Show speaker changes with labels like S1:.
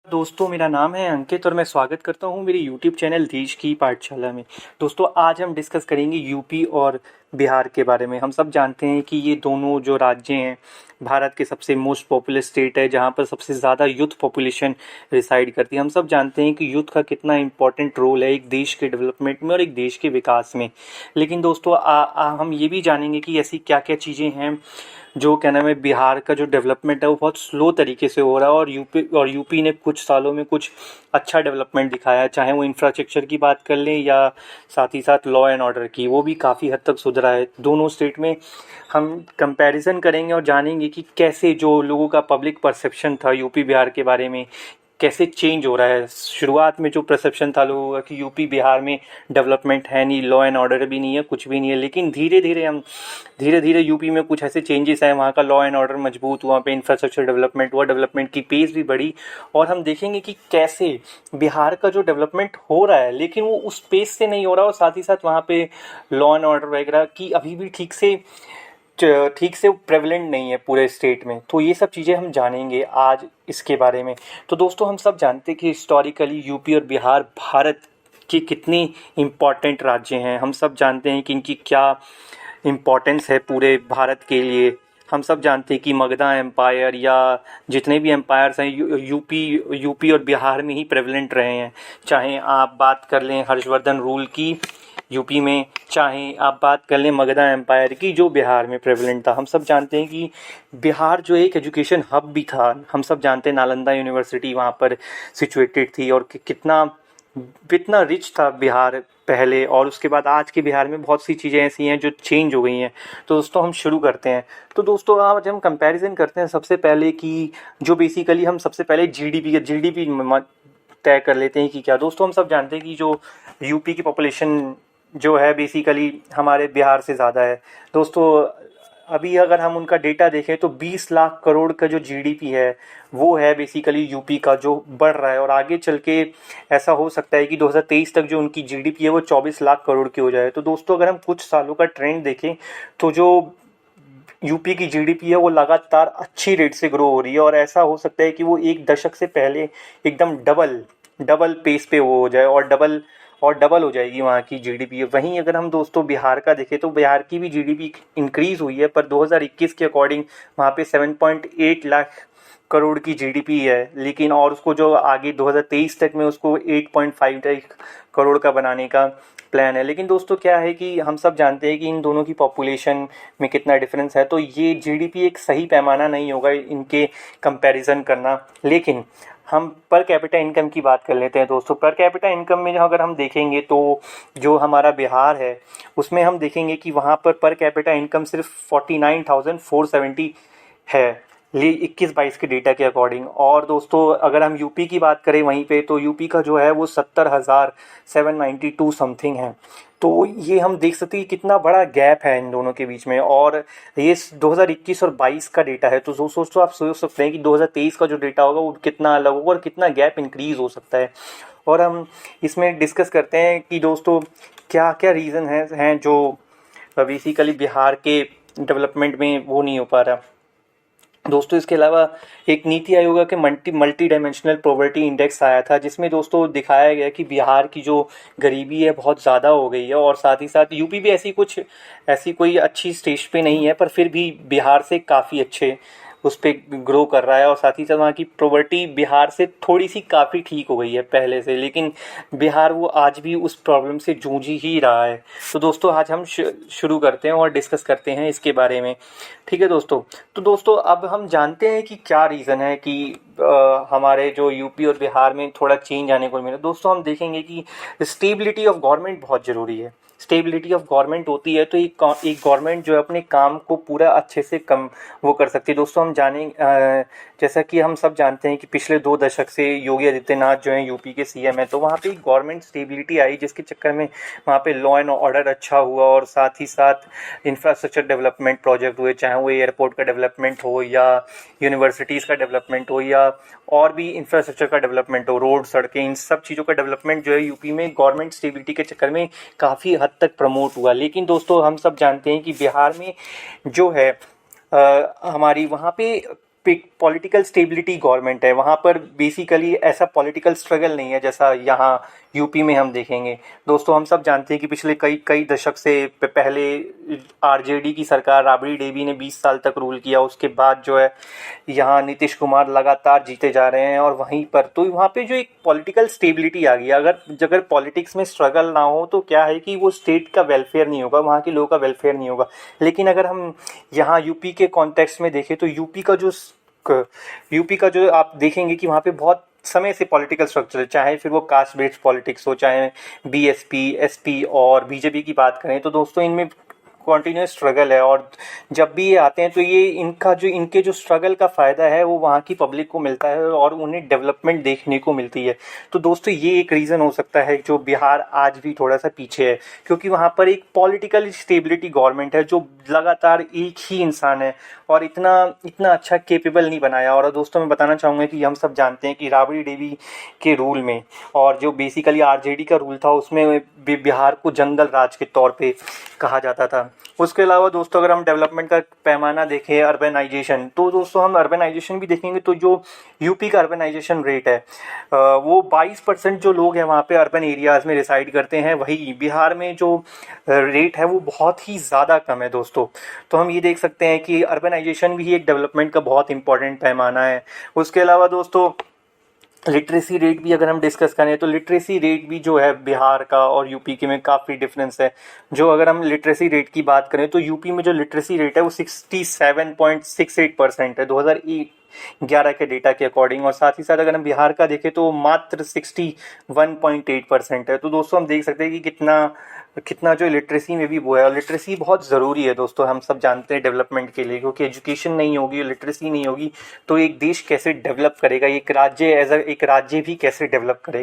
S1: दोस्तों, मेरा नाम है अंकित और मैं स्वागत करता हूँ मेरे यूट्यूब चैनल देश की पाठशाला में। दोस्तों, आज हम डिस्कस करेंगे यूपी और बिहार के बारे में। हम सब जानते हैं कि ये दोनों जो राज्य हैं, भारत के सबसे मोस्ट पॉपुलस स्टेट है, जहाँ पर सबसे ज़्यादा यूथ पॉपुलेशन रिसाइड करती है। हम सब जानते हैं कि यूथ का कितना इंपॉर्टेंट रोल है एक देश के डेवलपमेंट में और एक देश के विकास में। लेकिन दोस्तों, हम ये भी जानेंगे कि ऐसी क्या क्या चीज़ें हैं जो क्या नाम है, बिहार का जो डेवलपमेंट है वो बहुत स्लो तरीके से हो रहा है, और यूपी ने कुछ सालों में कुछ अच्छा डेवलपमेंट दिखाया है। चाहे वो इंफ्रास्ट्रक्चर की बात कर लें या साथ ही साथ लॉ एंड ऑर्डर की, वो भी काफ़ी हद तक सुधरा है। दोनों स्टेट में हम कंपैरिजन करेंगे और जानेंगे कि कैसे जो लोगों का पब्लिक परसेप्शन था यूपी बिहार के बारे में कैसे चेंज हो रहा है। शुरुआत में जो परसेप्शन था लोगों का कि यूपी बिहार में डेवलपमेंट है नहीं, लॉ एंड ऑर्डर भी नहीं है, कुछ भी नहीं है, लेकिन धीरे धीरे यूपी में कुछ ऐसे चेंजेस आए, वहाँ का लॉ एंड ऑर्डर मजबूत हुआ, वहाँ पे इंफ्रास्ट्रक्चर डेवलपमेंट हुआ, डेवलपमेंट की पेस भी बढ़ी। और हम देखेंगे कि कैसे बिहार का जो डेवलपमेंट हो रहा है लेकिन वो उस पेस से नहीं हो रहा, और साथ ही साथ वहाँ पे लॉ एंड ऑर्डर वगैरह की अभी भी ठीक से प्रेवलेंट नहीं है पूरे स्टेट में। तो ये सब चीज़ें हम जानेंगे आज इसके बारे में। तो दोस्तों, हम सब जानते हैं कि हिस्टोरिकली यूपी और बिहार भारत के कितनी इम्पॉर्टेंट राज्य हैं। हम सब जानते हैं कि इनकी क्या इम्पोर्टेंस है पूरे भारत के लिए। हम सब जानते हैं कि मगधा एम्पायर या जितने भी एम्पायर्स हैं यूपी और बिहार में ही प्रेवलेंट रहे हैं। चाहे आप बात कर लें हर्षवर्धन रूल की यूपी में, चाहे आप बात कर लें मगधा एम्पायर की जो बिहार में प्रेवलेंट था। हम सब जानते हैं कि बिहार जो एक एजुकेशन हब भी था। हम सब जानते हैं नालंदा यूनिवर्सिटी वहाँ पर सिचुएटेड थी, और कितना कितना रिच था बिहार पहले, और उसके बाद आज के बिहार में बहुत सी चीज़ें ऐसी हैं जो चेंज हो गई हैं। तो दोस्तों, हम शुरू करते हैं। तो दोस्तों, आज हम कंपैरिजन करते हैं सबसे पहले कि जो बेसिकली हम सबसे पहले जीडीपी तय कर लेते हैं कि क्या। दोस्तों, हम सब जानते हैं कि जो यूपी की पॉपुलेशन जो है बेसिकली हमारे बिहार से ज़्यादा है। दोस्तों, अभी अगर हम उनका डेटा देखें तो 20 लाख करोड़ का जो जीडीपी है वो है बेसिकली यूपी का, जो बढ़ रहा है, और आगे चल के ऐसा हो सकता है कि 2023 तक जो उनकी जीडीपी है वो 24 लाख करोड़ की हो जाए। तो दोस्तों, अगर हम कुछ सालों का ट्रेंड देखें तो जो यूपी की जीडीपी है वो लगातार अच्छी रेट से ग्रो हो रही है, और ऐसा हो सकता है कि वो एक दशक से पहले एकदम डबल डबल पेस पे वो हो जाए, और डबल हो जाएगी वहाँ की जीडीपी। वहीं अगर हम दोस्तों बिहार का देखें तो बिहार की भी जीडीपी इंक्रीज़ हुई है, पर 2021 के अकॉर्डिंग वहाँ पे 7.8 लाख करोड़ की जीडीपी है, लेकिन और उसको जो आगे 2023 तक में उसको 8.5 करोड़ का बनाने का प्लान है। लेकिन दोस्तों, क्या है कि हम सब जानते हैं कि इन दोनों की पॉपुलेशन में कितना डिफरेंस है, तो ये जीडीपी एक सही पैमाना नहीं होगा इनके कंपैरिजन करना। लेकिन हम पर कैपिटा इनकम की बात कर लेते हैं। दोस्तों, पर कैपिटा इनकम में अगर हम देखेंगे तो जो हमारा बिहार है उसमें हम देखेंगे कि वहाँ पर कैपिटा इनकम सिर्फ 49,470 है, ये 21-22 के डेटा के अकॉर्डिंग। और दोस्तों, अगर हम यूपी की बात करें वहीं पे, तो यूपी का जो है वो 70,792 समथिंग है। तो ये हम देख सकते हैं कि कितना बड़ा गैप है इन दोनों के बीच में, और ये 2021 और 22 का डेटा है। तो दोस्तों, आप सोच सकते हैं कि 2023 का जो डेटा होगा वो कितना अलग होगा और कितना गैप इंक्रीज़ हो सकता है। और हम इसमें डिस्कस करते हैं कि दोस्तों क्या क्या रीज़न हैं जो बेसिकली बिहार के डेवलपमेंट में वो नहीं हो पा रहा। दोस्तों, इसके अलावा एक नीति आयोग के मल्टी डायमेंशनल पॉवर्टी इंडेक्स आया था, जिसमें दोस्तों दिखाया गया कि बिहार की जो गरीबी है बहुत ज़्यादा हो गई है, और साथ ही साथ यूपी भी ऐसी कोई अच्छी स्टेज पे नहीं है, पर फिर भी बिहार से काफ़ी अच्छे उस पर ग्रो कर रहा है। और साथ ही साथ वहाँ की पॉवर्टी बिहार से थोड़ी सी काफ़ी ठीक हो गई है पहले से, लेकिन बिहार वो आज भी उस प्रॉब्लम से जूझ ही रहा है। तो दोस्तों, आज हम शुरू करते हैं और डिस्कस करते हैं इसके बारे में। ठीक है दोस्तों। तो दोस्तों, अब हम जानते हैं कि क्या रीज़न है कि हमारे जो यूपी और बिहार में थोड़ा चेंज आने को मिला। दोस्तों, हम देखेंगे कि स्टेबिलिटी ऑफ गवर्नमेंट बहुत ज़रूरी है। स्टेबिलिटी ऑफ गवर्नमेंट होती है तो एक गवर्नमेंट जो है अपने काम को पूरा अच्छे से कम वो कर सकती है। दोस्तों, हम जानें जैसा कि हम सब जानते हैं कि पिछले 2 दशक से योगी आदित्यनाथ जो हैं यूपी के सीएम है, तो वहाँ पे गवर्नमेंट स्टेबिलिटी आई, जिसके चक्कर में वहाँ पे लॉ एंड ऑर्डर अच्छा हुआ, और साथ ही साथ इंफ्रास्ट्रक्चर डेवलपमेंट प्रोजेक्ट हुए, चाहे वो एयरपोर्ट का डेवलपमेंट हो या यूनिवर्सिटीज़ का डेवलपमेंट हो या और भी इंफ्रास्ट्रक्चर का डेवलपमेंट हो, रोड सड़कें, इन सब चीज़ों का डेवलपमेंट जो है यूपी में गवर्नमेंट स्टेबिलिटी के चक्कर में काफ़ी हद तक प्रमोट हुआ। लेकिन दोस्तों, हम सब जानते हैं कि बिहार में जो है हमारी वहाँ पे पॉलिटिकल स्टेबिलिटी गवर्नमेंट है, वहाँ पर बेसिकली ऐसा पॉलिटिकल स्ट्रगल नहीं है जैसा यहाँ यूपी में हम देखेंगे। दोस्तों हम सब जानते हैं कि पिछले कई कई दशक से पहले आरजेडी की सरकार, राबड़ी देवी ने 20 साल तक रूल किया। उसके बाद जो है यहाँ नीतीश कुमार लगातार जीते जा रहे हैं, और वहीं पर तो वहाँ पे जो एक पॉलिटिकल स्टेबिलिटी आ गई। अगर पॉलिटिक्स में स्ट्रगल ना हो तो क्या है कि वो स्टेट का वेलफेयर नहीं होगा, वहाँ के लोगों का वेलफेयर नहीं होगा। लेकिन अगर हम यहाँ यूपी के कॉन्टेक्स्ट में देखें तो यूपी का जो आप देखेंगे कि वहाँ पे बहुत समय से पॉलिटिकल स्ट्रक्चर है, चाहे फिर वो कास्ट बेस्ड पॉलिटिक्स हो, चाहे बीएसपी, एसपी और बीजेपी की बात करें, तो दोस्तों इनमें कॉन्टीन्यूस स्ट्रगल है। और जब भी ये आते हैं तो ये इनके जो स्ट्रगल का फ़ायदा है वो वहाँ की पब्लिक को मिलता है और उन्हें डेवलपमेंट देखने को मिलती है। तो दोस्तों ये एक रीज़न हो सकता है जो बिहार आज भी थोड़ा सा पीछे है, क्योंकि वहाँ पर एक पॉलिटिकल स्टेबिलिटी गवर्नमेंट है जो लगातार एक ही इंसान है और इतना इतना अच्छा केपेबल नहीं बनाया। और दोस्तों मैं बताना चाहूँगा कि हम सब जानते हैं कि राबड़ी देवी के रूल में और जो बेसिकली आरजेडी का रूल था उसमें बिहार को जंगल राज के तौर पे कहा जाता था। उसके अलावा दोस्तों अगर हम डेवलपमेंट का पैमाना देखें, अर्बनाइजेशन, तो दोस्तों हम अर्बनाइजेशन भी देखेंगे तो जो यूपी का अर्बनाइजेशन रेट है वो 22% जो लोग हैं वहाँ पे अर्बन एरियाज़ में रिसाइड करते हैं। वही बिहार में जो रेट है वो बहुत ही ज़्यादा कम है दोस्तों। तो हम ये देख सकते हैं कि अर्बनाइजेशन भी एक डेवलपमेंट का बहुत इंपॉर्टेंट पैमाना है। उसके अलावा दोस्तों लिटरेसी रेट भी अगर हम डिस्कस करें तो लिटरेसी रेट भी जो है बिहार का और यूपी के में काफ़ी डिफरेंस है। जो अगर हम लिटरेसी रेट की बात करें तो यूपी में जो लिटरेसी रेट है वो 67.68% है 2011 के डेटा के अकॉर्डिंग, और साथ ही साथ अगर हम बिहार का देखें तो मात्र 61.8% है। तो दोस्तों हम देख सकते हैं कि कितना कितना जो लिटरेसी में भी वो है। और लिटरेसी बहुत ज़रूरी है दोस्तों, हम सब जानते हैं डेवलपमेंट के लिए, क्योंकि एजुकेशन नहीं होगी, लिटरेसी नहीं होगी तो एक देश कैसे डेवलप करेगा, एक राज्य भी कैसे डेवलप करेगा।